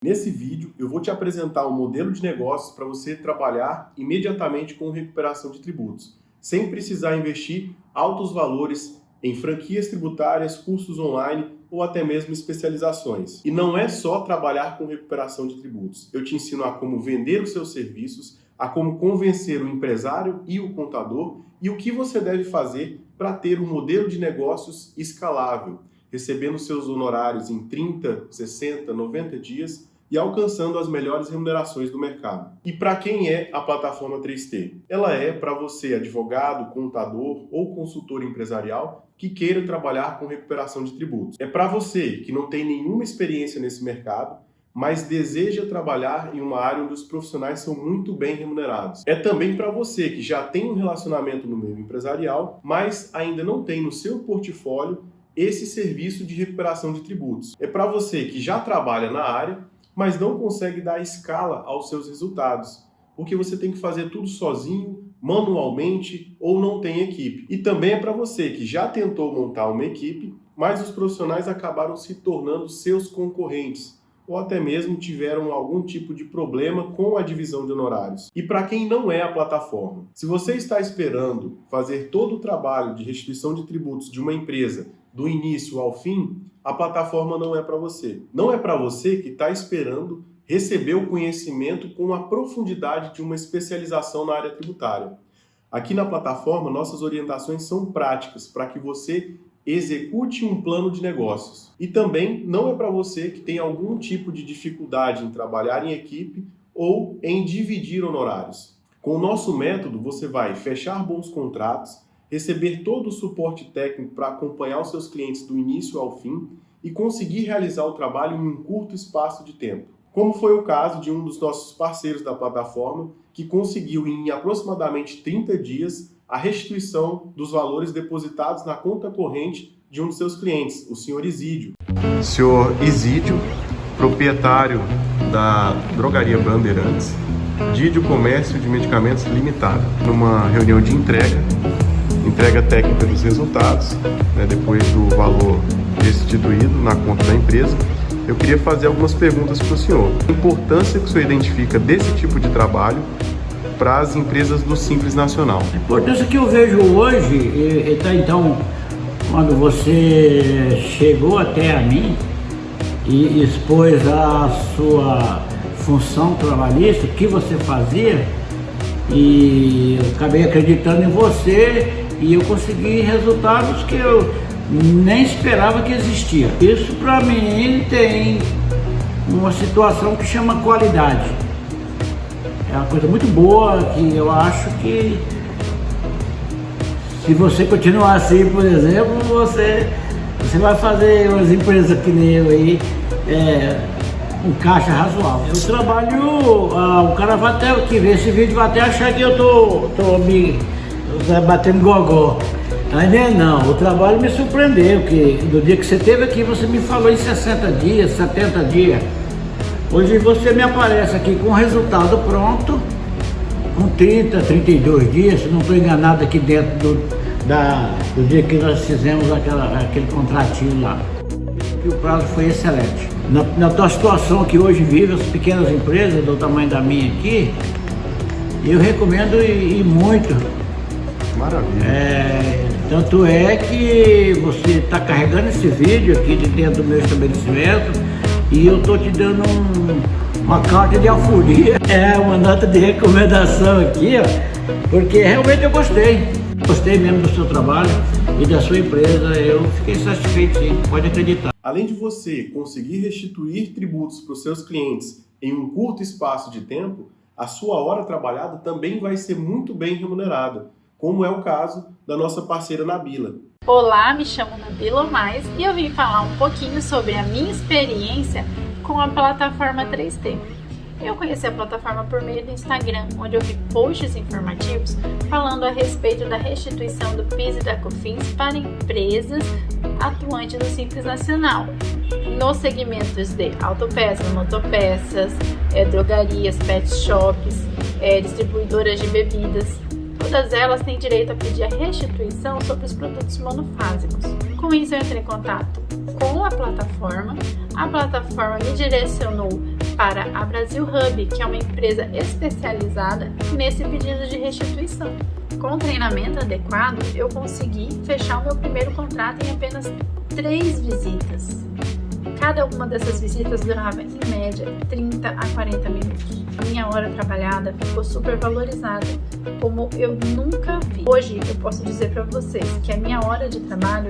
Nesse vídeo, eu vou te apresentar um modelo de negócios para você trabalhar imediatamente com recuperação de tributos, sem precisar investir altos valores em franquias tributárias, cursos online ou até mesmo especializações. E não é só trabalhar com recuperação de tributos. Eu te ensino a como vender os seus serviços, a como convencer o empresário e o contador e o que você deve fazer para ter um modelo de negócios escalável, recebendo seus honorários em 30, 60, 90 dias e alcançando as melhores remunerações do mercado. E para quem é a plataforma 3T? Ela é para você, advogado, contador ou consultor empresarial que queira trabalhar com recuperação de tributos. É para você que não tem nenhuma experiência nesse mercado, mas deseja trabalhar em uma área onde os profissionais são muito bem remunerados. É também para você que já tem um relacionamento no meio empresarial, mas ainda não tem no seu portfólio esse serviço de recuperação de tributos. É para você que já trabalha na área, mas não consegue dar escala aos seus resultados, porque você tem que fazer tudo sozinho, manualmente ou não tem equipe. E também é para você que já tentou montar uma equipe, mas os profissionais acabaram se tornando seus concorrentes, ou até mesmo tiveram algum tipo de problema com a divisão de honorários. E para quem não é a plataforma, se você está esperando fazer todo o trabalho de restituição de tributos de uma empresa do início ao fim, a plataforma não é para você. Não é para você que está esperando receber o conhecimento com a profundidade de uma especialização na área tributária. Aqui na plataforma, nossas orientações são práticas para que você execute um plano de negócios. E também não é para você que tem algum tipo de dificuldade em trabalhar em equipe ou em dividir honorários. Com o nosso método, você vai fechar bons contratos, receber todo o suporte técnico para acompanhar os seus clientes do início ao fim e conseguir realizar o trabalho em um curto espaço de tempo. Como foi o caso de um dos nossos parceiros da plataforma, que conseguiu em aproximadamente 30 dias a restituição dos valores depositados na conta corrente de um dos seus clientes, o senhor Isídio. Senhor Isídio, proprietário da drogaria Bandeirantes, Dídio Comércio de Medicamentos Limitado, numa reunião de entrega técnica dos resultados, depois do valor restituído na conta da empresa, eu queria fazer algumas perguntas para o senhor. A importância que o senhor identifica desse tipo de trabalho para as empresas do Simples Nacional? A importância que eu vejo hoje, então, quando você chegou até a mim e expôs a sua função trabalhista, o que você fazia, e eu acabei acreditando em você e eu consegui resultados que eu nem esperava que existia. Isso para mim tem uma situação que chama qualidade. É uma coisa muito boa que eu acho que se você continuar assim, por exemplo, você vai fazer umas empresas que nem eu aí, um caixa razoável. Eu trabalho, o cara vai até que ver esse vídeo vai até achar que eu tô me batendo gogó. Aí não, o trabalho me surpreendeu, que do dia que você esteve aqui, você me falou em 60 dias, 70 dias. Hoje você me aparece aqui com o resultado pronto, com 30, 32 dias, se não estou enganado aqui dentro do dia que nós fizemos aquele contratinho lá. Que o prazo foi excelente. Na tua situação que hoje vive, as pequenas empresas do tamanho da minha aqui, eu recomendo e muito. Maravilha. Tanto é que você está carregando esse vídeo aqui de dentro do meu estabelecimento e eu estou te dando uma carta de alforria, uma nota de recomendação aqui, ó, porque realmente eu gostei mesmo do seu trabalho e da sua empresa, eu fiquei satisfeito, sim, pode acreditar. Além de você conseguir restituir tributos para os seus clientes em um curto espaço de tempo, a sua hora trabalhada também vai ser muito bem remunerada, como é o caso da nossa parceira Nabila. Olá, me chamo Nabila Mais e eu vim falar um pouquinho sobre a minha experiência com a plataforma 3T. Eu conheci a plataforma por meio do Instagram, onde eu vi posts informativos falando a respeito da restituição do PIS e da COFINS para empresas atuantes no Simples Nacional, nos segmentos de autopeças, motopeças, drogarias, pet shops, distribuidoras de bebidas. Todas elas têm direito a pedir a restituição sobre os produtos monofásicos. Com isso, eu entrei em contato com a plataforma me direcionou para a Brasil Hub, que é uma empresa especializada nesse pedido de restituição. Com o treinamento adequado, eu consegui fechar o meu primeiro contrato em apenas 3 visitas. Cada uma dessas visitas durava, em média, 30 a 40 minutos. A minha hora trabalhada ficou super valorizada, como eu nunca vi. Hoje, eu posso dizer para vocês que a minha hora de trabalho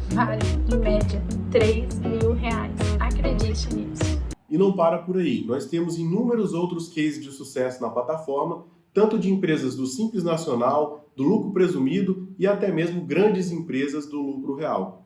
vale, em média, R$3.000. Acredite nisso. E não para por aí. Nós temos inúmeros outros cases de sucesso na plataforma, tanto de empresas do Simples Nacional, do lucro presumido e até mesmo grandes empresas do lucro real.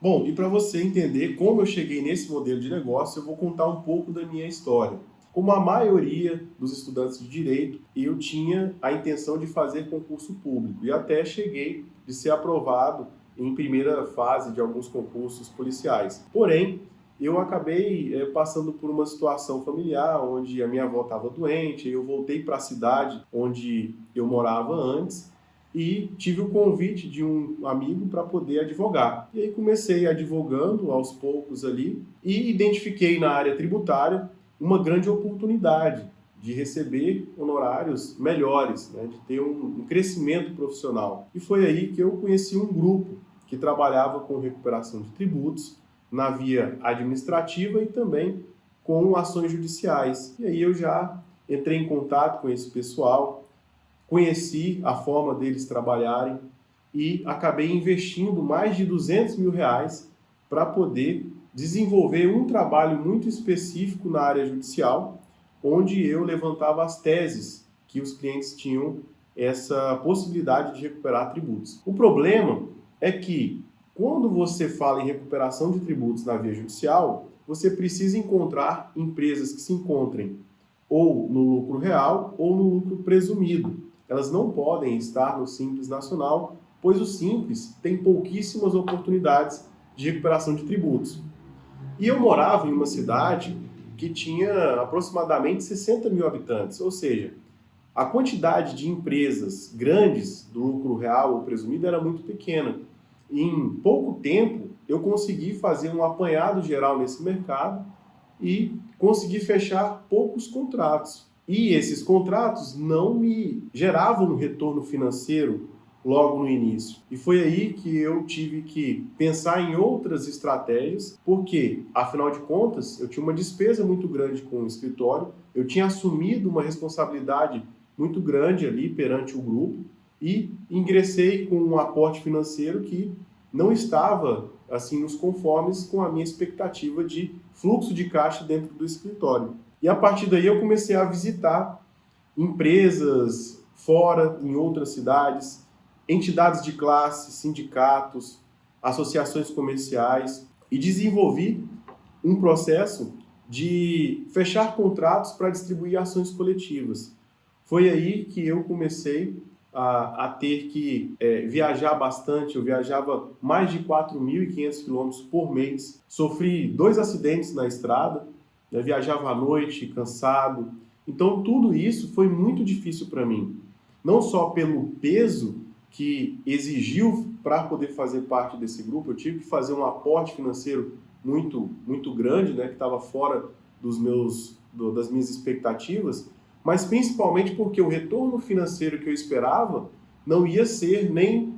Bom, e para você entender como eu cheguei nesse modelo de negócio, eu vou contar um pouco da minha história. Como a maioria dos estudantes de Direito, eu tinha a intenção de fazer concurso público e até cheguei de ser aprovado em primeira fase de alguns concursos policiais. Porém, eu acabei passando por uma situação familiar onde a minha avó estava doente, eu voltei para a cidade onde eu morava antes e tive o convite de um amigo para poder advogar. E aí comecei advogando aos poucos ali e identifiquei na área tributária uma grande oportunidade de receber honorários melhores, né, de ter um crescimento profissional. E foi aí que eu conheci um grupo que trabalhava com recuperação de tributos na via administrativa e também com ações judiciais. E aí eu já entrei em contato com esse pessoal, conheci a forma deles trabalharem e acabei investindo mais de R$200 mil para poder desenvolver um trabalho muito específico na área judicial, onde eu levantava as teses que os clientes tinham essa possibilidade de recuperar tributos. O problema é que, quando você fala em recuperação de tributos na via judicial, você precisa encontrar empresas que se encontrem ou no lucro real ou no lucro presumido. Elas não podem estar no Simples Nacional, pois o Simples tem pouquíssimas oportunidades de recuperação de tributos. E eu morava em uma cidade que tinha aproximadamente 60 mil habitantes, ou seja, a quantidade de empresas grandes do lucro real ou presumido era muito pequena. E em pouco tempo, eu consegui fazer um apanhado geral nesse mercado e consegui fechar poucos contratos. E esses contratos não me geravam um retorno financeiro logo no início. E foi aí que eu tive que pensar em outras estratégias, porque, afinal de contas, eu tinha uma despesa muito grande com o escritório, eu tinha assumido uma responsabilidade muito grande ali perante o grupo e ingressei com um aporte financeiro que não estava assim nos conformes com a minha expectativa de fluxo de caixa dentro do escritório. E a partir daí eu comecei a visitar empresas fora, em outras cidades, entidades de classe, sindicatos, associações comerciais e desenvolvi um processo de fechar contratos para distribuir ações coletivas. Foi aí que eu comecei a ter que viajar bastante. Eu viajava mais de 4.500 quilômetros por mês. Sofri 2 acidentes na estrada, né? Viajava à noite, cansado. Então, tudo isso foi muito difícil para mim. Não só pelo peso que exigiu para poder fazer parte desse grupo, eu tive que fazer um aporte financeiro muito, muito grande, né? Que estava fora das minhas expectativas, mas principalmente porque o retorno financeiro que eu esperava não ia ser nem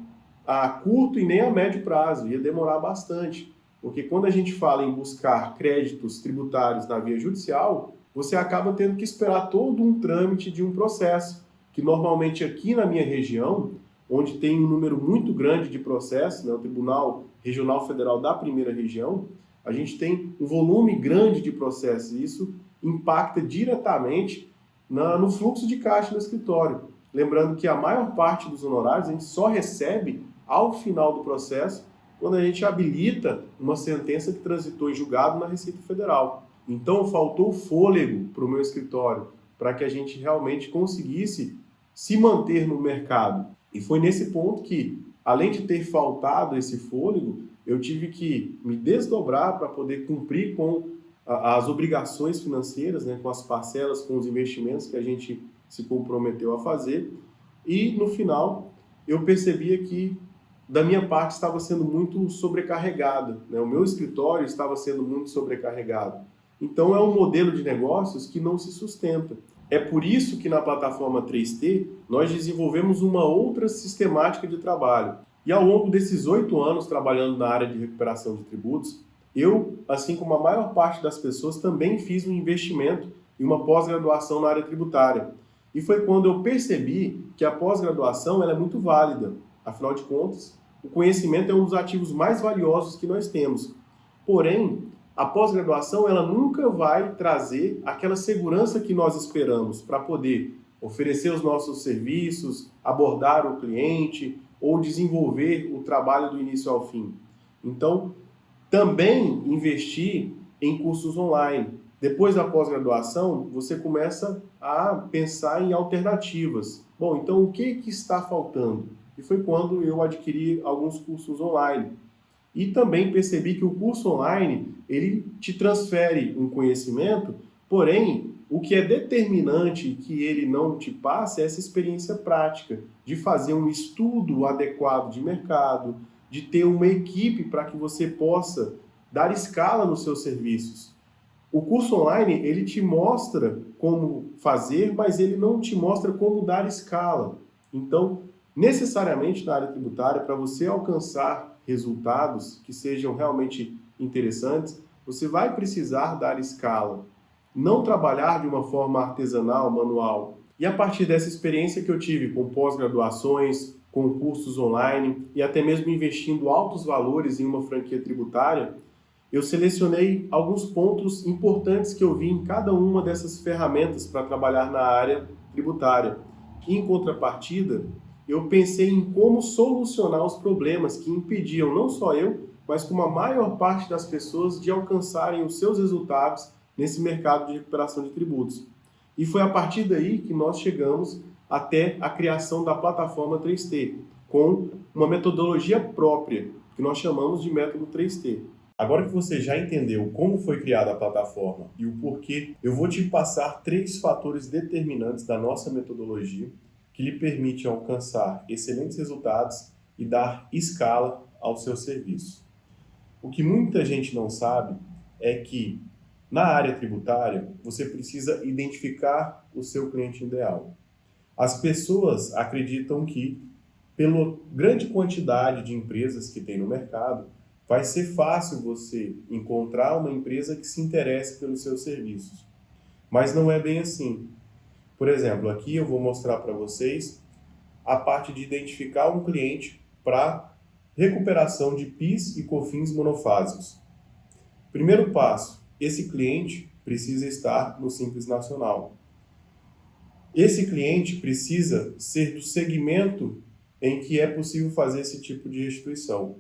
a curto e nem a médio prazo, ia demorar bastante. Porque quando a gente fala em buscar créditos tributários na via judicial, você acaba tendo que esperar todo um trâmite de um processo, que normalmente aqui na minha região, onde tem um número muito grande de processos, né, o Tribunal Regional Federal da Primeira Região, a gente tem um volume grande de processos e isso impacta diretamente no fluxo de caixa do escritório. Lembrando que a maior parte dos honorários a gente só recebe ao final do processo, quando a gente habilita uma sentença que transitou em julgado na Receita Federal. Então faltou fôlego para o meu escritório, para que a gente realmente conseguisse se manter no mercado. E foi nesse ponto que, além de ter faltado esse fôlego, eu tive que me desdobrar para poder cumprir com as obrigações financeiras, né, com as parcelas, com os investimentos que a gente se comprometeu a fazer. E, no final, eu percebia que, da minha parte, estava sendo muito sobrecarregada, né? O meu escritório estava sendo muito sobrecarregado. Então, é um modelo de negócios que não se sustenta. É por isso que na plataforma 3T nós desenvolvemos uma outra sistemática de trabalho. E ao longo desses 8 anos trabalhando na área de recuperação de tributos, eu, assim como a maior parte das pessoas, também fiz um investimento em uma pós-graduação na área tributária. E foi quando eu percebi que a pós-graduação ela é muito válida. Afinal de contas, o conhecimento é um dos ativos mais valiosos que nós temos. Porém, a pós-graduação ela nunca vai trazer aquela segurança que nós esperamos para poder oferecer os nossos serviços, abordar o cliente ou desenvolver o trabalho do início ao fim. Então, também investir em cursos online. Depois da pós-graduação, você começa a pensar em alternativas. Bom, então o que está faltando? E foi quando eu adquiri alguns cursos online. E também percebi que o curso online, ele te transfere um conhecimento, porém, o que é determinante que ele não te passe é essa experiência prática, de fazer um estudo adequado de mercado, de ter uma equipe para que você possa dar escala nos seus serviços. O curso online, ele te mostra como fazer, mas ele não te mostra como dar escala. Então, necessariamente na área tributária, para você alcançar resultados que sejam realmente interessantes, você vai precisar dar escala. Não trabalhar de uma forma artesanal, manual. E a partir dessa experiência que eu tive com pós-graduações, com cursos online e até mesmo investindo altos valores em uma franquia tributária, eu selecionei alguns pontos importantes que eu vi em cada uma dessas ferramentas para trabalhar na área tributária. Em contrapartida, eu pensei em como solucionar os problemas que impediam não só eu, mas como a maior parte das pessoas de alcançarem os seus resultados nesse mercado de recuperação de tributos. E foi a partir daí que nós chegamos até a criação da plataforma 3T, com uma metodologia própria, que nós chamamos de método 3T. Agora que você já entendeu como foi criada a plataforma e o porquê, eu vou te passar 3 fatores determinantes da nossa metodologia que lhe permite alcançar excelentes resultados e dar escala ao seu serviço. O que muita gente não sabe é que, na área tributária, você precisa identificar o seu cliente ideal. As pessoas acreditam que, pela grande quantidade de empresas que tem no mercado, vai ser fácil você encontrar uma empresa que se interesse pelos seus serviços. Mas não é bem assim. Por exemplo, aqui eu vou mostrar para vocês a parte de identificar um cliente para recuperação de PIS e COFINS monofásicos. Primeiro passo, esse cliente precisa estar no Simples Nacional. Esse cliente precisa ser do segmento em que é possível fazer esse tipo de restituição.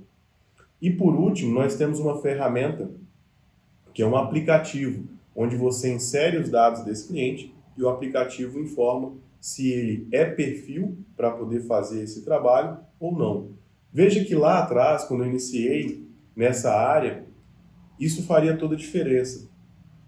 E por último, nós temos uma ferramenta que é um aplicativo, onde você insere os dados desse cliente e o aplicativo informa se ele é perfil para poder fazer esse trabalho ou não. Veja que lá atrás, quando eu iniciei nessa área, isso faria toda a diferença.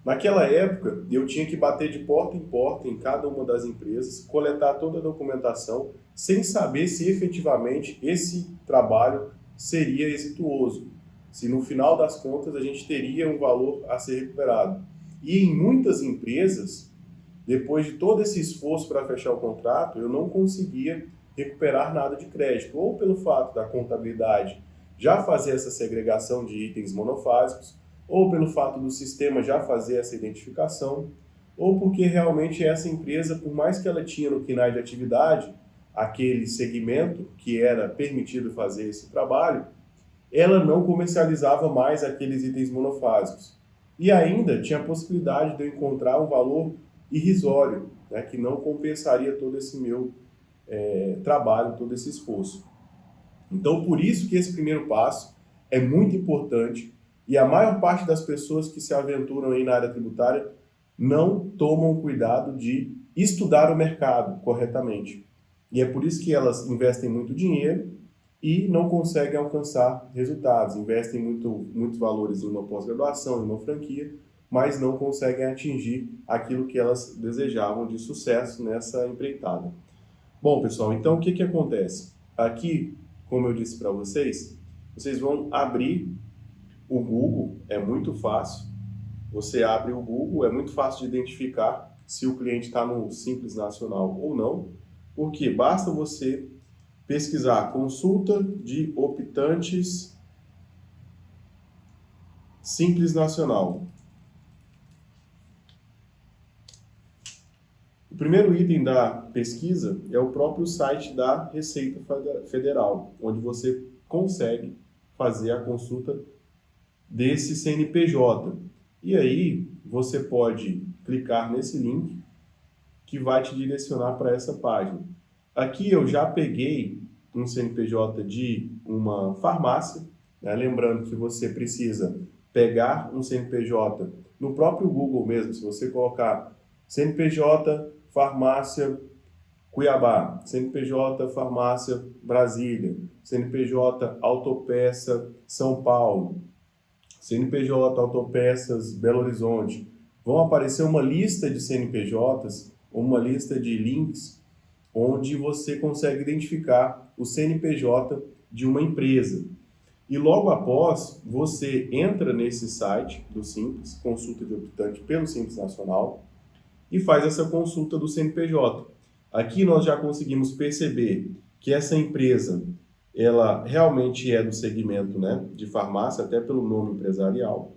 Naquela época, eu tinha que bater de porta em porta em cada uma das empresas, coletar toda a documentação, sem saber se efetivamente esse trabalho seria exitoso, se no final das contas a gente teria um valor a ser recuperado. E em muitas empresas, depois de todo esse esforço para fechar o contrato, eu não conseguia recuperar nada de crédito, ou pelo fato da contabilidade já fazer essa segregação de itens monofásicos, ou pelo fato do sistema já fazer essa identificação, ou porque realmente essa empresa, por mais que ela tinha no KNAI de atividade, aquele segmento que era permitido fazer esse trabalho, ela não comercializava mais aqueles itens monofásicos. E ainda tinha a possibilidade de eu encontrar um valor irrisório, né, que não compensaria todo esse meu trabalho, todo esse esforço. Então, por isso que esse primeiro passo é muito importante e a maior parte das pessoas que se aventuram aí na área tributária não tomam cuidado de estudar o mercado corretamente. E é por isso que elas investem muito dinheiro e não conseguem alcançar resultados. Investem muitos valores em uma pós-graduação, em uma franquia, mas não conseguem atingir aquilo que elas desejavam de sucesso nessa empreitada. Bom, pessoal, então o que acontece? Aqui, como eu disse para vocês, vocês vão abrir o Google, é muito fácil. Você abre o Google, é muito fácil de identificar se o cliente está no Simples Nacional ou não, porque basta você pesquisar consulta de optantes Simples Nacional. O primeiro item da pesquisa é o próprio site da Receita Federal, onde você consegue fazer a consulta desse CNPJ. E aí você pode clicar nesse link que vai te direcionar para essa página. Aqui eu já peguei um CNPJ de uma farmácia, né? Lembrando que você precisa pegar um CNPJ no próprio Google mesmo. Se você colocar CNPJ Farmácia Cuiabá, CNPJ Farmácia Brasília, CNPJ Autopeça São Paulo, CNPJ Autopeças Belo Horizonte, vão aparecer uma lista de CNPJs, uma lista de links, onde você consegue identificar o CNPJ de uma empresa. E logo após, você entra nesse site do Simples, consulta de optante pelo Simples Nacional, e faz essa consulta do CNPJ. Aqui nós já conseguimos perceber que essa empresa, ela realmente é do segmento, né, de farmácia, até pelo nome empresarial,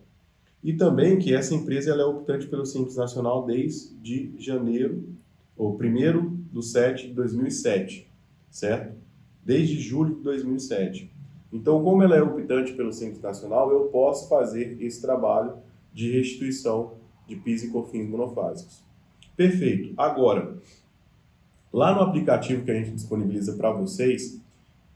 e também que essa empresa ela é optante pelo Simples Nacional desde janeiro, ou 1º/7/2007, certo? Desde julho de 2007. Então, como ela é optante pelo Simples Nacional, eu posso fazer esse trabalho de restituição de PIS e COFINS monofásicos. Perfeito. Agora, lá no aplicativo que a gente disponibiliza para vocês,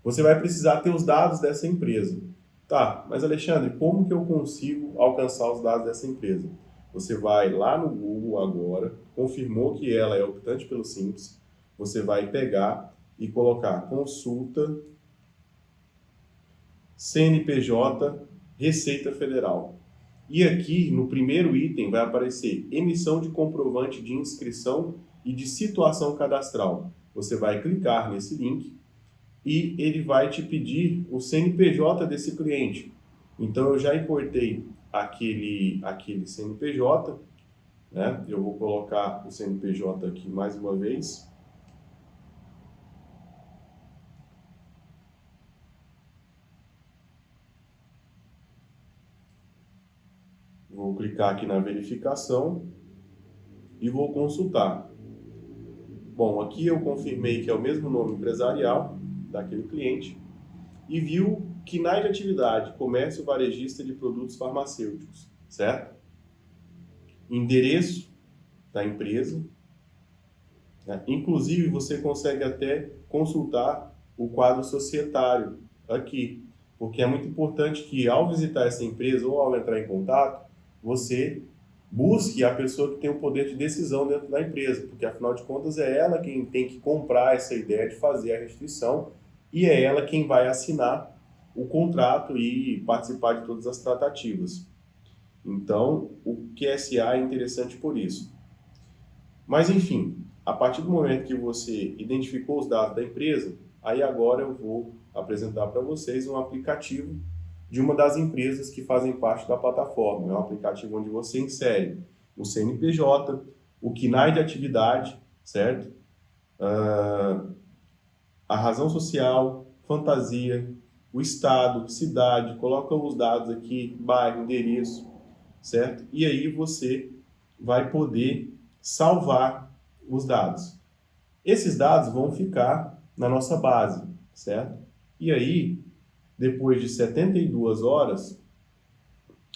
você vai precisar ter os dados dessa empresa. Tá, mas Alexandre, como que eu consigo alcançar os dados dessa empresa? Você vai lá no Google agora, confirmou que ela é optante pelo Simples, você vai pegar e colocar consulta CNPJ Receita Federal. E aqui, no primeiro item, vai aparecer emissão de comprovante de inscrição e de situação cadastral. Você vai clicar nesse link e ele vai te pedir o CNPJ desse cliente. Então, eu já importei aquele CNPJ, né? Eu vou colocar o CNPJ aqui mais uma vez. Vou clicar aqui na verificação e vou consultar. Bom, aqui eu confirmei que é o mesmo nome empresarial daquele cliente e viu KNAI de atividade, comércio varejista de produtos farmacêuticos, certo? Endereço da empresa, né? Inclusive você consegue até consultar o quadro societário aqui, porque é muito importante que ao visitar essa empresa ou ao entrar em contato, você busque a pessoa que tem o poder de decisão dentro da empresa, porque afinal de contas é ela quem tem que comprar essa ideia de fazer a restituição e é ela quem vai assinar o contrato e participar de todas as tratativas. Então, o QSA é interessante por isso. Mas enfim, a partir do momento que você identificou os dados da empresa, aí agora eu vou apresentar para vocês um aplicativo de uma das empresas que fazem parte da plataforma. É um aplicativo onde você insere o CNPJ, o KNAI de atividade, certo? A razão social, fantasia, o estado, cidade, coloca os dados aqui, bairro, endereço, certo? E aí você vai poder salvar os dados. Esses dados vão ficar na nossa base, certo? E aí, depois de 72 horas,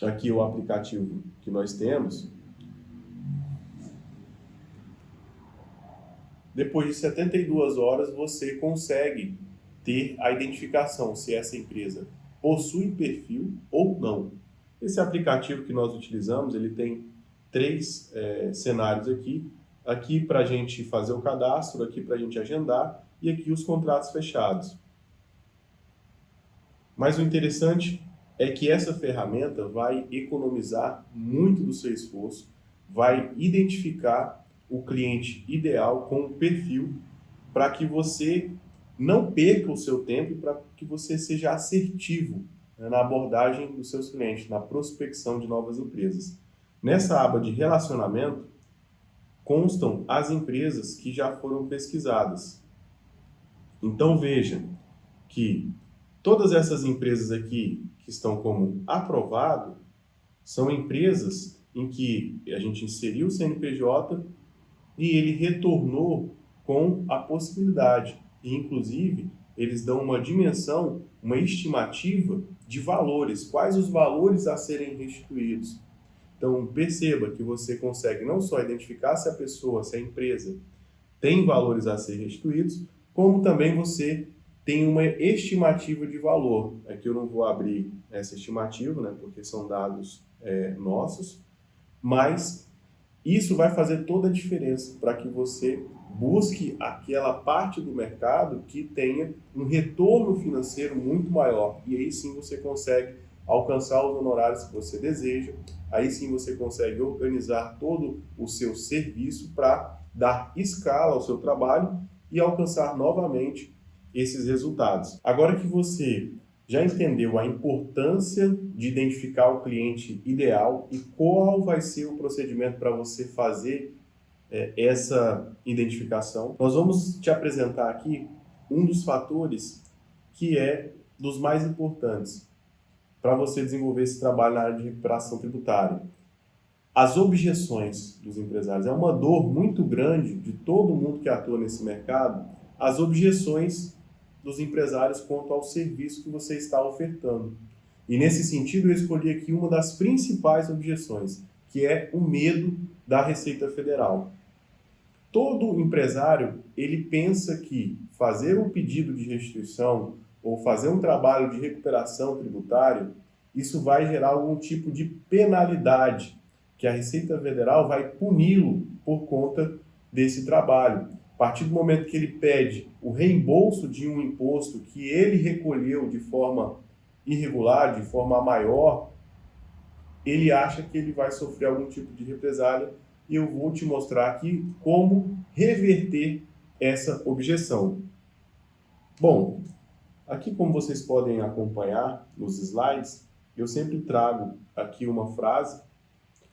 aqui o aplicativo que nós temos, depois de 72 horas você consegue ter a identificação se essa empresa possui perfil ou não. Esse aplicativo que nós utilizamos, ele tem 3 cenários aqui para a gente fazer o cadastro, aqui para a gente agendar e aqui os contratos fechados. Mas o interessante é que essa ferramenta vai economizar muito do seu esforço, vai identificar o cliente ideal com um perfil para que você não perca o seu tempo e para que você seja assertivo, né, na abordagem dos seus clientes, na prospecção de novas empresas. Nessa aba de relacionamento, constam as empresas que já foram pesquisadas. Então veja que todas essas empresas aqui que estão como aprovado são empresas em que a gente inseriu o CNPJ e ele retornou com a possibilidade. E, inclusive, eles dão uma dimensão, uma estimativa de valores, quais os valores a serem restituídos. Então, perceba que você consegue não só identificar se a pessoa, se a empresa tem valores a ser restituídos, como também você tem uma estimativa de valor. Aqui eu não vou abrir essa estimativa, né, porque são dados nossos, mas isso vai fazer toda a diferença para que você busque aquela parte do mercado que tenha um retorno financeiro muito maior. E aí sim você consegue alcançar os honorários que você deseja, aí sim você consegue organizar todo o seu serviço para dar escala ao seu trabalho e alcançar novamente esses resultados. Agora que você já entendeu a importância de identificar o cliente ideal e qual vai ser o procedimento para você fazer essa identificação, nós vamos te apresentar aqui um dos fatores que é dos mais importantes para você desenvolver esse trabalho na área de recuperação tributária. As objeções dos empresários. É uma dor muito grande de todo mundo que atua nesse mercado, as objeções dos empresários quanto ao serviço que você está ofertando. E nesse sentido eu escolhi aqui uma das principais objeções, que é o medo da Receita Federal. Todo empresário, ele pensa que fazer um pedido de restituição ou fazer um trabalho de recuperação tributária, isso vai gerar algum tipo de penalidade, que a Receita Federal vai puni-lo por conta desse trabalho. A partir do momento que ele pede o reembolso de um imposto que ele recolheu de forma irregular, de forma maior, ele acha que ele vai sofrer algum tipo de represália e eu vou te mostrar aqui como reverter essa objeção. Bom, aqui como vocês podem acompanhar nos slides, eu sempre trago aqui uma frase.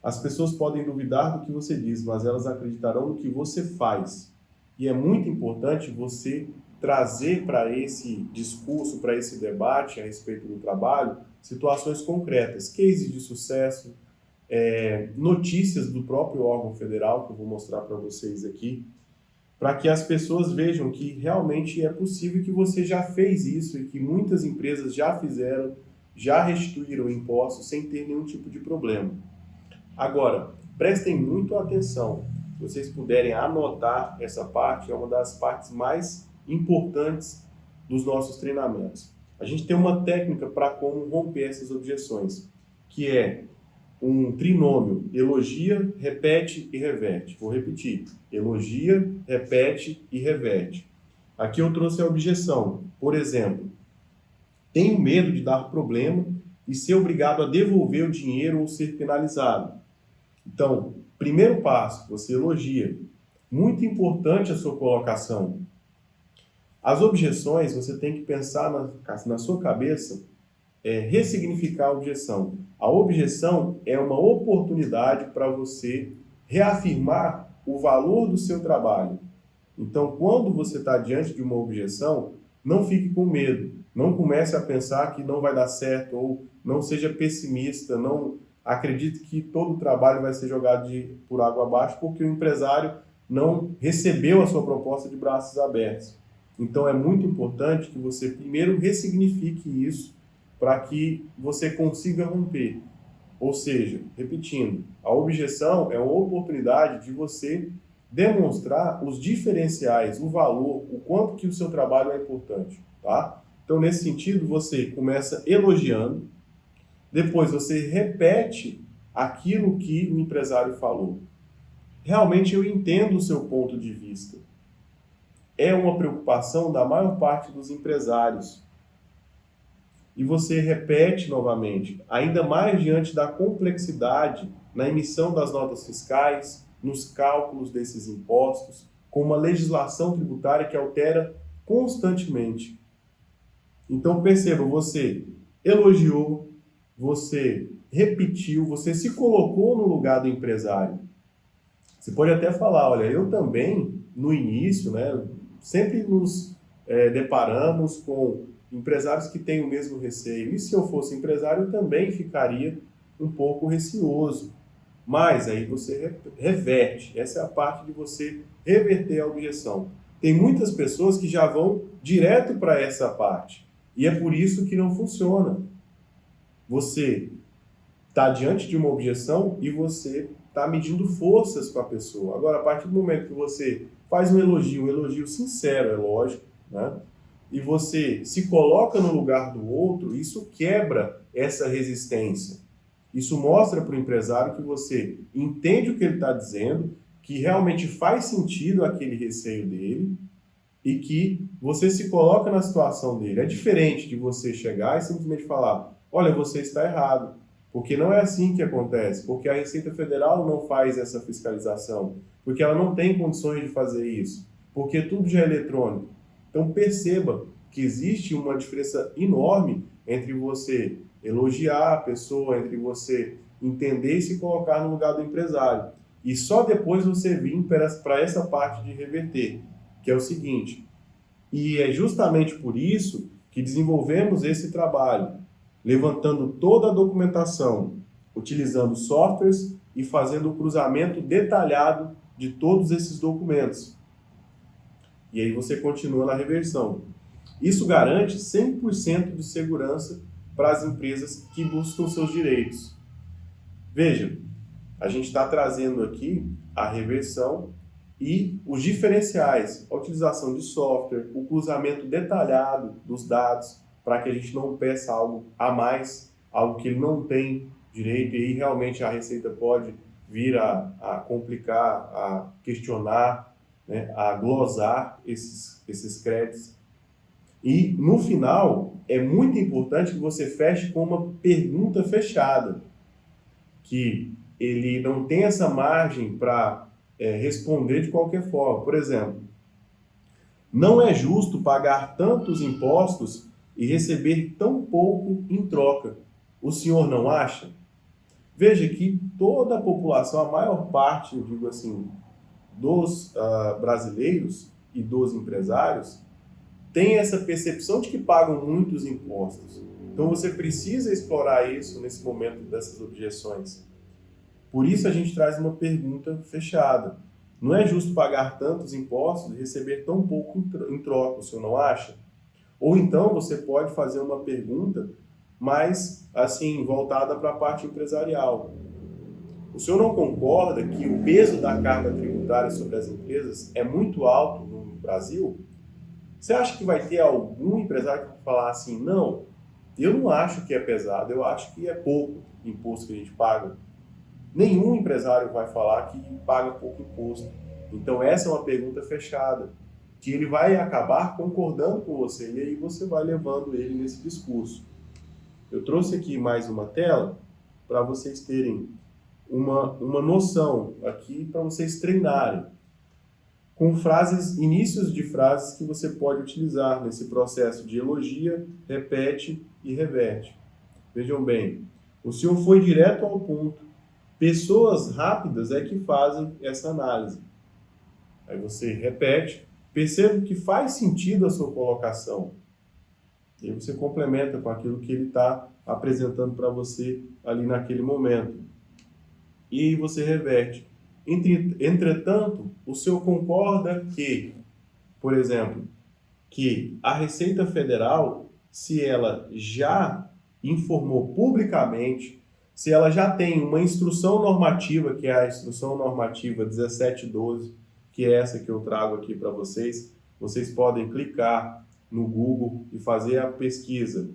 As pessoas podem duvidar do que você diz, mas elas acreditarão no que você faz. E é muito importante você trazer para esse discurso, para esse debate a respeito do trabalho, situações concretas, cases de sucesso, notícias do próprio órgão federal, que eu vou mostrar para vocês aqui, para que as pessoas vejam que realmente é possível, que você já fez isso e que muitas empresas já fizeram, já restituíram impostos sem ter nenhum tipo de problema. Agora, prestem muito atenção. Se vocês puderem anotar essa parte, é uma das partes mais importantes dos nossos treinamentos. A gente tem uma técnica para como romper essas objeções, que é um trinômio: elogia, repete e reverte. Vou repetir: elogia, repete e reverte. Aqui eu trouxe a objeção. Por exemplo, tenho medo de dar problema e ser obrigado a devolver o dinheiro ou ser penalizado. Então, primeiro passo, você elogia. Muito importante a sua colocação. As objeções, você tem que pensar na sua cabeça, ressignificar a objeção. A objeção é uma oportunidade para você reafirmar o valor do seu trabalho. Então, quando você está diante de uma objeção, não fique com medo. Não comece a pensar que não vai dar certo, ou não seja pessimista, não acredite que todo o trabalho vai ser jogado por água abaixo, porque o empresário não recebeu a sua proposta de braços abertos. Então é muito importante que você primeiro ressignifique isso para que você consiga romper. Ou seja, repetindo, a objeção é uma oportunidade de você demonstrar os diferenciais, o valor, o quanto que o seu trabalho é importante, tá? Então, nesse sentido, você começa elogiando, depois você repete aquilo que o empresário falou. Realmente eu entendo o seu ponto de vista. é uma preocupação da maior parte dos empresários. E você repete novamente, ainda mais diante da complexidade na emissão das notas fiscais, nos cálculos desses impostos, com uma legislação tributária que altera constantemente. Então perceba, você elogiou, você repetiu, você se colocou no lugar do empresário. Você pode até falar, olha, eu também, no início, né, sempre nos deparamos com empresários que têm o mesmo receio. E se eu fosse empresário, eu também ficaria um pouco receoso. Mas aí você reverte. Essa é a parte de você reverter a objeção. Tem muitas pessoas que já vão direto para essa parte. E é por isso que não funciona. Você está diante de uma objeção e você está medindo forças com a pessoa. Agora, a partir do momento que você faz um elogio sincero, é lógico, né? E você se coloca no lugar do outro, isso quebra essa resistência. Isso mostra para o empresário que você entende o que ele está dizendo, que realmente faz sentido aquele receio dele e que você se coloca na situação dele. É diferente de você chegar e simplesmente falar, olha, você está errado, porque não é assim que acontece, porque a Receita Federal não faz essa fiscalização, porque ela não tem condições de fazer isso, porque tudo já é eletrônico. Então perceba que existe uma diferença enorme entre você elogiar a pessoa, entre você entender e se colocar no lugar do empresário. E só depois você vir para essa parte de reverter, que é o seguinte, e é justamente por isso que desenvolvemos esse trabalho, levantando toda a documentação, utilizando softwares e fazendo o cruzamento detalhado de todos esses documentos. E aí você continua na reversão. Isso garante 100% de segurança para as empresas que buscam seus direitos. Veja, a gente está trazendo aqui a reversão e os diferenciais, a utilização de software, o cruzamento detalhado dos dados, para que a gente não peça algo a mais, algo que ele não tem direito, e aí realmente a Receita pode vir a complicar, a questionar, né, a glosar esses créditos. E, no final, é muito importante que você feche com uma pergunta fechada, que ele não tem essa margem para responder de qualquer forma. Por exemplo, não é justo pagar tantos impostos e receber tão pouco em troca. O senhor não acha? Veja que toda a população, a maior parte, eu digo assim, dos brasileiros e dos empresários, tem essa percepção de que pagam muitos impostos. Então você precisa explorar isso nesse momento dessas objeções. Por isso a gente traz uma pergunta fechada. Não é justo pagar tantos impostos e receber tão pouco em troca, o senhor não acha? Ou então você pode fazer uma pergunta mais assim, voltada para a parte empresarial. O senhor não concorda que o peso da carga tributária sobre as empresas é muito alto no Brasil? Você acha que vai ter algum empresário que vai falar assim, não, eu não acho que é pesado, eu acho que é pouco imposto que a gente paga? Nenhum empresário vai falar que paga pouco imposto. Então essa é uma pergunta fechada, que ele vai acabar concordando com você, e aí você vai levando ele nesse discurso. Eu trouxe aqui mais uma tela para vocês terem uma noção aqui, para vocês treinarem, com frases, inícios de frases que você pode utilizar nesse processo de elogia, repete e reverte. Vejam bem, o senhor foi direto ao ponto. Pessoas rápidas é que fazem essa análise. Aí você repete, perceba que faz sentido a sua colocação. E aí você complementa com aquilo que ele está apresentando para você ali naquele momento. E aí você reverte. Entretanto, o senhor concorda que, por exemplo, que a Receita Federal, se ela já informou publicamente, se ela já tem uma instrução normativa, que é a Instrução Normativa 1712, que é essa que eu trago aqui para vocês, vocês podem clicar no Google e fazer a pesquisa.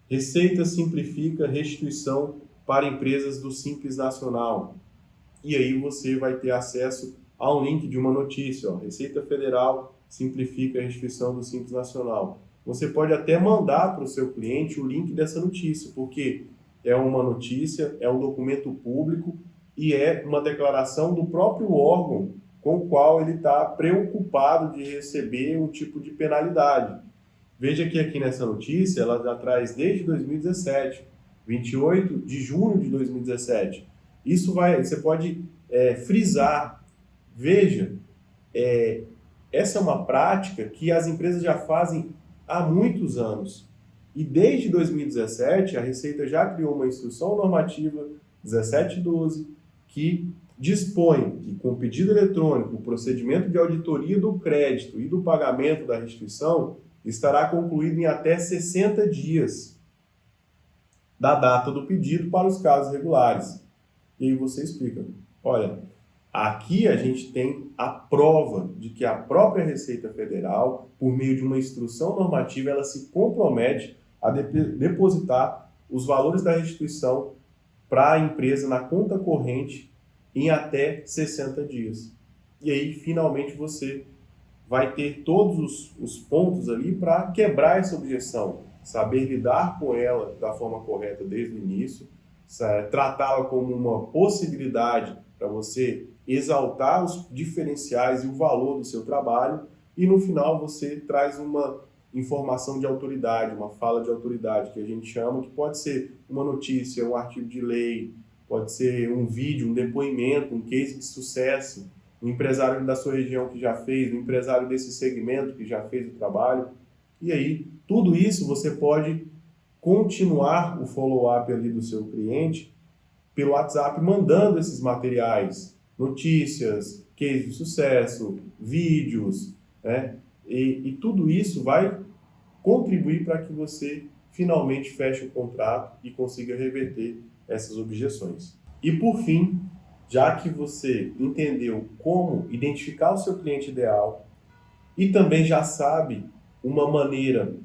Receita simplifica restituição para empresas do Simples Nacional. E aí você vai ter acesso a um link de uma notícia. Receita Federal simplifica a restituição do Simples Nacional. Você pode até mandar para o seu cliente o link dessa notícia, porque é uma notícia, é um documento público e é uma declaração do próprio órgão com o qual ele está preocupado de receber um tipo de penalidade. Veja que aqui nessa notícia, ela já traz desde 2017, 28 de junho de 2017. Você pode frisar. Veja, essa é uma prática que as empresas já fazem há muitos anos. E desde 2017, a Receita já criou uma instrução normativa 1712 que dispõe que, com o pedido eletrônico, o procedimento de auditoria do crédito e do pagamento da restituição estará concluído em até 60 dias da data do pedido para os casos regulares. E aí você explica, olha, aqui a gente tem a prova de que a própria Receita Federal, por meio de uma instrução normativa, ela se compromete a depositar os valores da restituição para a empresa na conta corrente em até 60 dias. E aí, finalmente, você vai ter todos os pontos ali para quebrar essa objeção, saber lidar com ela da forma correta desde o início, tratá-la como uma possibilidade para você exaltar os diferenciais e o valor do seu trabalho, e no final você traz uma informação de autoridade, uma fala de autoridade, que a gente chama, que pode ser uma notícia, um artigo de lei, pode ser um vídeo, um depoimento, um case de sucesso, um empresário da sua região que já fez, um empresário desse segmento que já fez o trabalho. E aí, tudo isso você pode continuar o follow-up ali do seu cliente pelo WhatsApp, mandando esses materiais, notícias, case de sucesso, vídeos, né? E tudo isso vai contribuir para que você finalmente feche o contrato e consiga reverter essas objeções. E por fim, já que você entendeu como identificar o seu cliente ideal e também já sabe uma maneira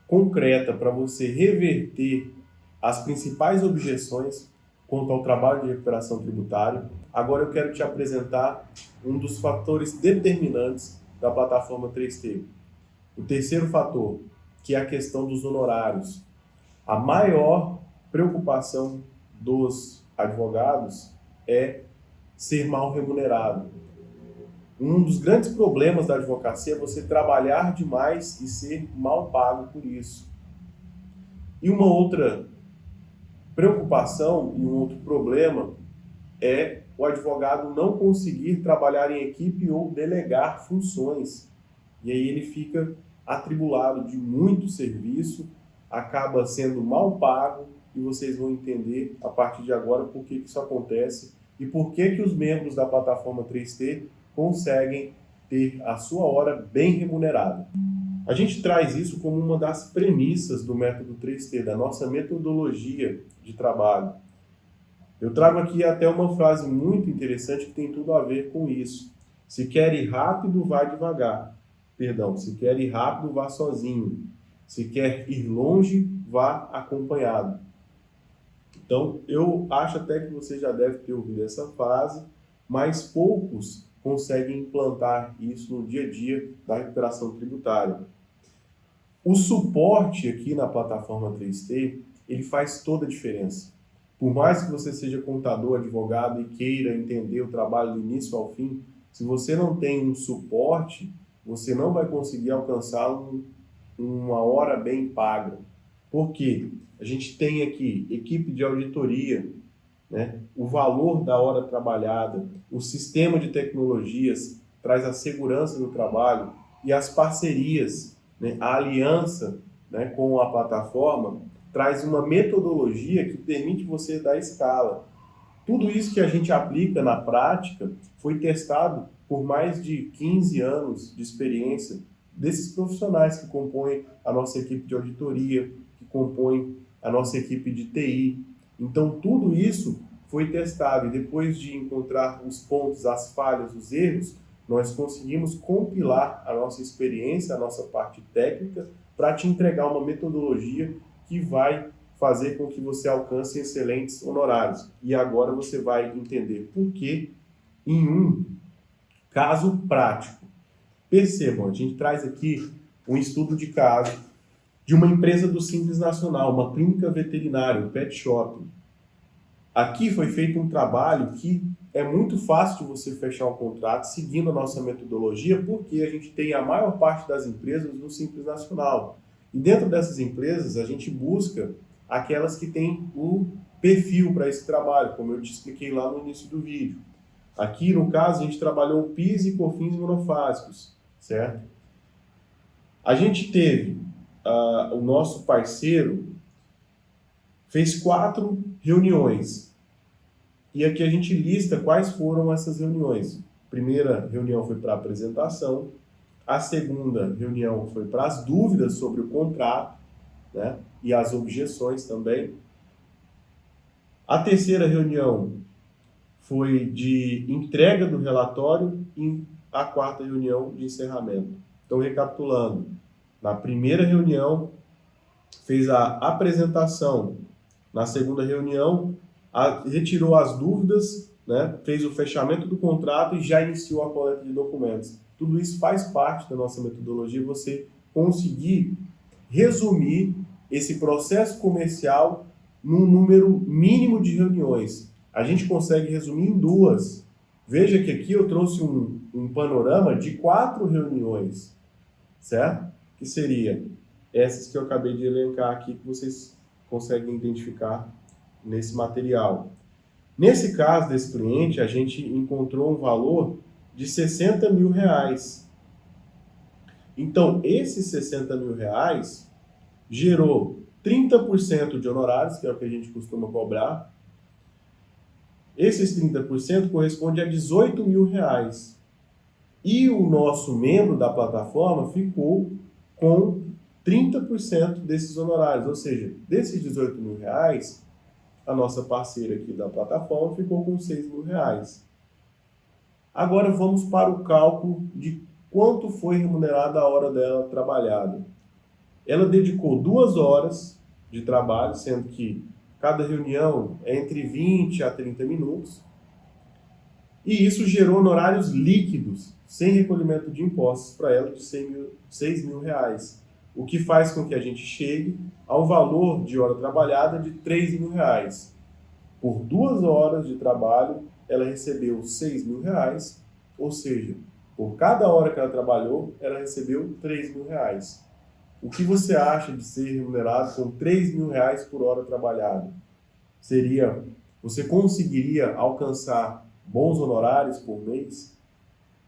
concreta para você reverter as principais objeções quanto ao trabalho de recuperação tributária, agora eu quero te apresentar um dos fatores determinantes da plataforma 3T. O terceiro fator, que é a questão dos honorários. A maior preocupação dos advogados é ser mal remunerado. Um dos grandes problemas da advocacia é você trabalhar demais e ser mal pago por isso. E uma outra preocupação e um outro problema é o advogado não conseguir trabalhar em equipe ou delegar funções. E aí ele fica atribulado de muito serviço, acaba sendo mal pago, e vocês vão entender a partir de agora por que isso acontece e por que os membros da plataforma 3T conseguem ter a sua hora bem remunerada. A gente traz isso como uma das premissas do método 3T, da nossa metodologia de trabalho. Eu trago aqui até uma frase muito interessante que tem tudo a ver com isso. Se quer ir rápido, vá devagar. Perdão, se quer ir rápido, vá sozinho. Se quer ir longe, vá acompanhado. Então, eu acho até que você já deve ter ouvido essa frase, mas poucos conseguem implantar isso no dia a dia da recuperação tributária. O suporte aqui na plataforma 3T, ele faz toda a diferença. Por mais que você seja contador, advogado e queira entender o trabalho do início ao fim, se você não tem um suporte, você não vai conseguir alcançar uma hora bem paga. Por quê? A gente tem aqui equipe de auditoria, né? O valor da hora trabalhada, o sistema de tecnologias traz a segurança do trabalho e as parcerias, né? A aliança, né, com a plataforma traz uma metodologia que permite você dar escala. Tudo isso que a gente aplica na prática foi testado por mais de 15 anos de experiência desses profissionais que compõem a nossa equipe de auditoria, que compõem a nossa equipe de TI. Então, tudo isso foi testado e depois de encontrar os pontos, as falhas, os erros, nós conseguimos compilar a nossa experiência, a nossa parte técnica, para te entregar uma metodologia que vai fazer com que você alcance excelentes honorários. E agora você vai entender por que, em um caso prático, Percebam, a gente traz aqui um estudo de caso de uma empresa do Simples Nacional, uma clínica veterinária, um pet shop. Aqui foi feito um trabalho que é muito fácil de você fechar um contrato seguindo a nossa metodologia, porque a gente tem a maior parte das empresas no Simples Nacional. E dentro dessas empresas, a gente busca aquelas que têm o perfil para esse trabalho, como eu te expliquei lá no início do vídeo. Aqui, no caso, a gente trabalhou PIS e COFINS monofásicos, certo? A gente teve, o nosso parceiro fez 4 reuniões. E aqui a gente lista quais foram essas reuniões. A primeira reunião foi para a apresentação, a segunda reunião foi para as dúvidas sobre o contrato, né, e as objeções também. A terceira reunião foi de entrega do relatório e a quarta reunião de encerramento. Então, recapitulando, na primeira reunião fez a apresentação, na segunda reunião retirou as dúvidas, né, fez o fechamento do contrato e já iniciou a coleta de documentos. Tudo isso faz parte da nossa metodologia, você conseguir resumir esse processo comercial num número mínimo de reuniões. A gente consegue resumir em 2. Veja que aqui eu trouxe um panorama de 4 reuniões, certo? Que seria essas que eu acabei de elencar aqui, que vocês conseguem identificar nesse material. Nesse caso desse cliente, a gente encontrou um valor de R$60 mil. Então, esses R$60 mil gerou 30% de honorários, que é o que a gente costuma cobrar. Esses 30% corresponde a R$18 mil. E o nosso membro da plataforma ficou com 30% desses honorários, ou seja, desses R$18 mil, a nossa parceira aqui da plataforma ficou com R$6 mil. Agora vamos para o cálculo de quanto foi remunerada a hora dela trabalhada. Ela dedicou 2 horas de trabalho, sendo que cada reunião é entre 20 a 30 minutos. E isso gerou honorários líquidos, sem recolhimento de impostos, para ela de R$6 mil. O que faz com que a gente chegue ao valor de hora trabalhada de R$3 mil. Por 2 horas de trabalho, ela recebeu R$6 mil, ou seja, por cada hora que ela trabalhou, ela recebeu R$3 mil. O que você acha de ser remunerado com R$3 mil por hora trabalhada? Você conseguiria alcançar bons honorários por mês?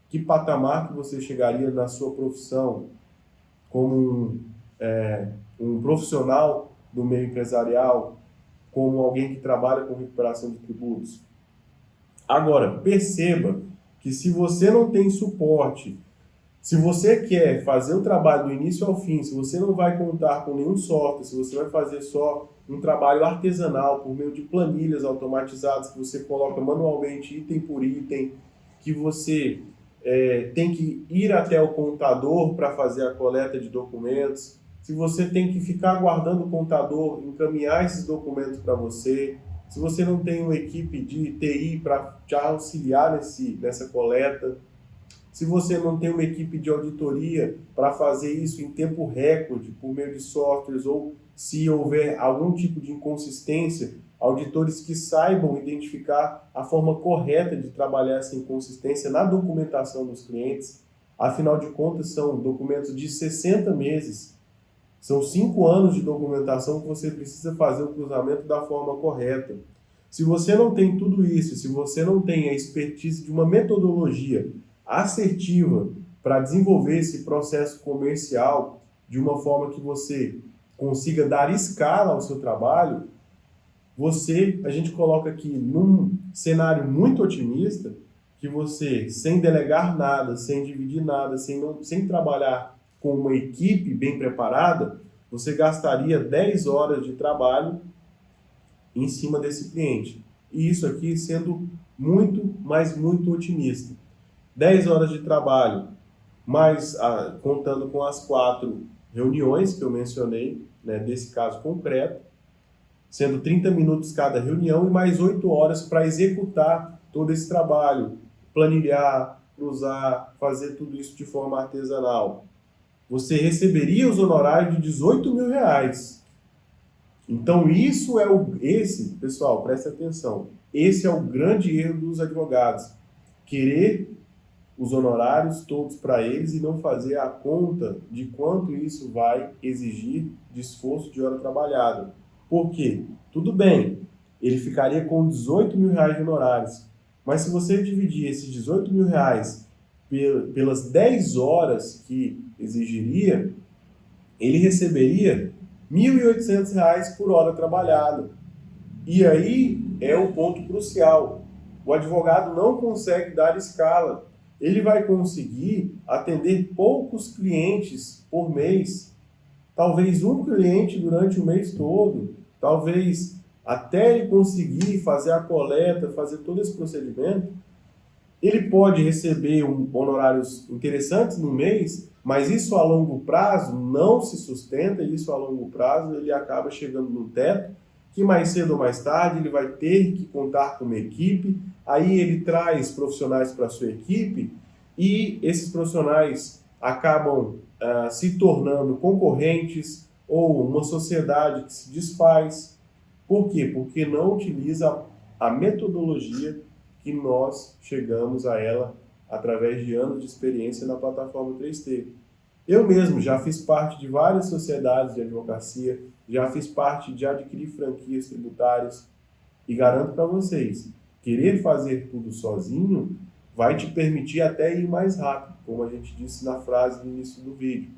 Que patamar que você chegaria na sua profissão como um profissional do meio empresarial, como alguém que trabalha com recuperação de tributos? Agora, perceba que se você não tem suporte, se você quer fazer o trabalho do início ao fim, se você não vai contar com nenhum software, se você vai fazer só um trabalho artesanal por meio de planilhas automatizadas que você coloca manualmente, item por item, que você tem que ir até o contador para fazer a coleta de documentos, se você tem que ficar aguardando o contador encaminhar esses documentos para você, se você não tem uma equipe de TI para te auxiliar nessa coleta, se você não tem uma equipe de auditoria para fazer isso em tempo recorde por meio de softwares, ou se houver algum tipo de inconsistência, auditores que saibam identificar a forma correta de trabalhar essa inconsistência na documentação dos clientes. Afinal de contas, são documentos de 60 meses, são 5 anos de documentação que você precisa fazer o cruzamento da forma correta. Se você não tem tudo isso, se você não tem a expertise de uma metodologia assertiva para desenvolver esse processo comercial de uma forma que você consiga dar escala ao seu trabalho, a gente coloca aqui num cenário muito otimista, que você, sem delegar nada, sem dividir nada, sem trabalhar com uma equipe bem preparada, você gastaria 10 horas de trabalho em cima desse cliente. E isso aqui sendo muito, mas muito otimista. 10 horas de trabalho, mais contando com as 4 reuniões que eu mencionei, né, desse caso concreto, sendo 30 minutos cada reunião e mais 8 horas para executar todo esse trabalho, planilhar, cruzar, fazer tudo isso de forma artesanal, você receberia os honorários de R$18.000. Então pessoal, presta atenção, esse é o grande erro dos advogados, querer os honorários todos para eles e não fazer a conta de quanto isso vai exigir de esforço de hora trabalhada. Por quê? Tudo bem, ele ficaria com R$18.000 de honorários, mas se você dividir esses R$18.000 pelas 10 horas que exigiria, ele receberia R$1.800 por hora trabalhada. E aí é o ponto crucial. O advogado não consegue dar escala. Ele vai conseguir atender poucos clientes por mês. Talvez um cliente durante o mês todo. Talvez até ele conseguir fazer a coleta, fazer todo esse procedimento. Ele pode receber honorários interessantes no mês, mas isso a longo prazo não se sustenta, e isso a longo prazo ele acaba chegando no teto, que mais cedo ou mais tarde ele vai ter que contar com uma equipe, aí ele traz profissionais para a sua equipe, e esses profissionais acabam se tornando concorrentes, ou uma sociedade que se desfaz. Por quê? Porque não utiliza a metodologia que nós chegamos a ela através de anos de experiência na plataforma 3T. Eu mesmo já fiz parte de várias sociedades de advocacia, já fiz parte de adquirir franquias tributárias e garanto para vocês, querer fazer tudo sozinho vai te permitir até ir mais rápido, como a gente disse na frase no início do vídeo,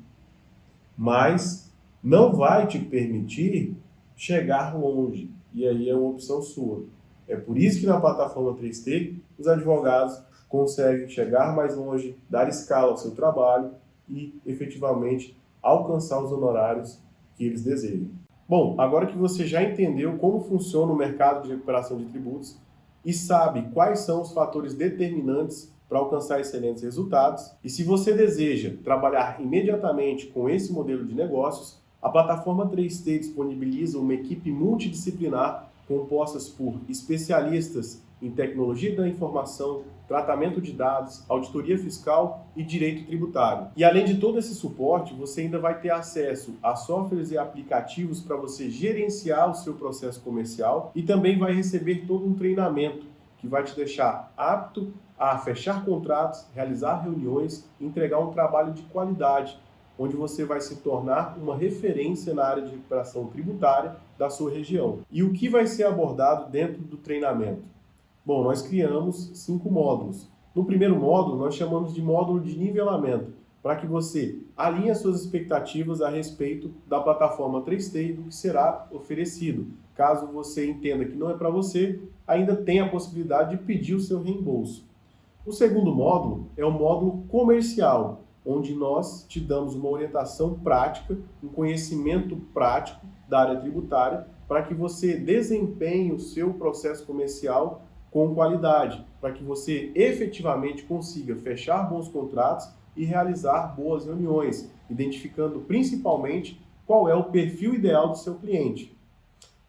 mas não vai te permitir chegar longe, e aí é uma opção sua. É por isso que na plataforma 3T os advogados conseguem chegar mais longe, dar escala ao seu trabalho e efetivamente alcançar os honorários que eles desejam. Bom, agora que você já entendeu como funciona o mercado de recuperação de tributos e sabe quais são os fatores determinantes para alcançar excelentes resultados, e se você deseja trabalhar imediatamente com esse modelo de negócios, a plataforma 3T disponibiliza uma equipe multidisciplinar compostas por especialistas em tecnologia da informação, tratamento de dados, auditoria fiscal e direito tributário. E além de todo esse suporte, você ainda vai ter acesso a softwares e aplicativos para você gerenciar o seu processo comercial e também vai receber todo um treinamento que vai te deixar apto a fechar contratos, realizar reuniões e entregar um trabalho de qualidade, onde você vai se tornar uma referência na área de recuperação tributária da sua região. E o que vai ser abordado dentro do treinamento? Bom, nós criamos 5 módulos. No primeiro módulo, nós chamamos de módulo de nivelamento, para que você alinhe as suas expectativas a respeito da plataforma 3T e do que será oferecido. Caso você entenda que não é para você, ainda tem a possibilidade de pedir o seu reembolso. O segundo módulo é o módulo comercial, onde nós te damos uma orientação prática, um conhecimento prático da área tributária, para que você desempenhe o seu processo comercial com qualidade, para que você efetivamente consiga fechar bons contratos e realizar boas reuniões, identificando principalmente qual é o perfil ideal do seu cliente.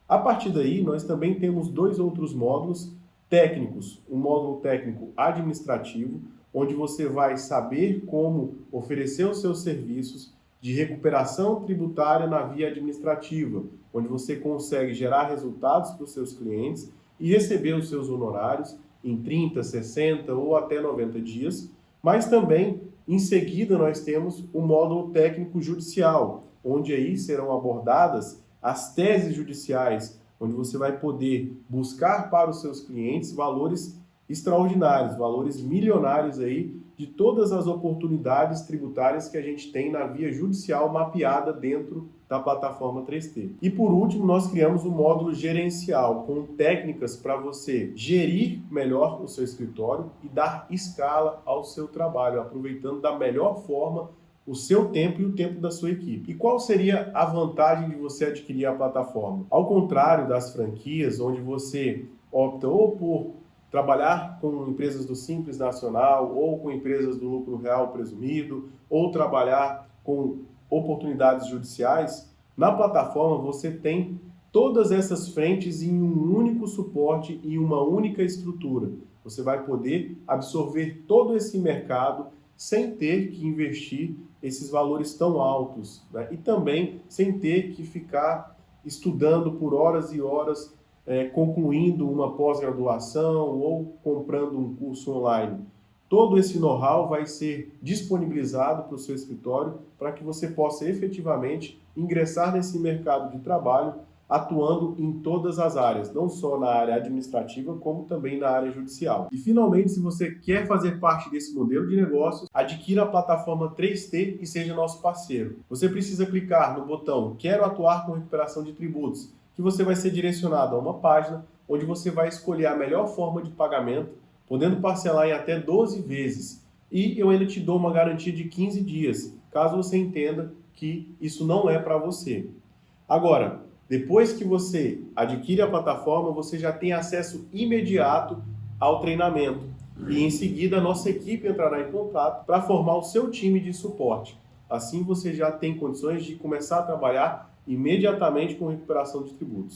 A partir daí, nós também temos 2 outros módulos técnicos, um módulo técnico administrativo, onde você vai saber como oferecer os seus serviços de recuperação tributária na via administrativa, onde você consegue gerar resultados para os seus clientes e receber os seus honorários em 30, 60 ou até 90 dias, mas também, em seguida, nós temos o módulo técnico judicial, onde aí serão abordadas as teses judiciais, onde você vai poder buscar para os seus clientes valores extraordinários, valores milionários aí de todas as oportunidades tributárias que a gente tem na via judicial mapeada dentro da plataforma 3T. E por último, nós criamos um módulo gerencial com técnicas para você gerir melhor o seu escritório e dar escala ao seu trabalho, aproveitando da melhor forma o seu tempo e o tempo da sua equipe. E qual seria a vantagem de você adquirir a plataforma? Ao contrário das franquias, onde você opta ou por trabalhar com empresas do Simples Nacional ou com empresas do lucro real presumido, ou trabalhar com oportunidades judiciais, na plataforma você tem todas essas frentes em um único suporte e uma única estrutura. Você vai poder absorver todo esse mercado sem ter que investir esses valores tão altos, né? E também sem ter que ficar estudando por horas e horas, concluindo uma pós-graduação ou comprando um curso online. Todo esse know-how vai ser disponibilizado para o seu escritório para que você possa efetivamente ingressar nesse mercado de trabalho, atuando em todas as áreas, não só na área administrativa, como também na área judicial. E finalmente, se você quer fazer parte desse modelo de negócios, adquira a plataforma 3T e seja nosso parceiro. Você precisa clicar no botão Quero atuar com recuperação de tributos, que você vai ser direcionado a uma página onde você vai escolher a melhor forma de pagamento, podendo parcelar em até 12 vezes. E eu ainda te dou uma garantia de 15 dias, caso você entenda que isso não é para você. Agora, depois que você adquire a plataforma, você já tem acesso imediato ao treinamento. E em seguida a nossa equipe entrará em contato para formar o seu time de suporte. Assim você já tem condições de começar a trabalhar imediatamente com recuperação de tributos.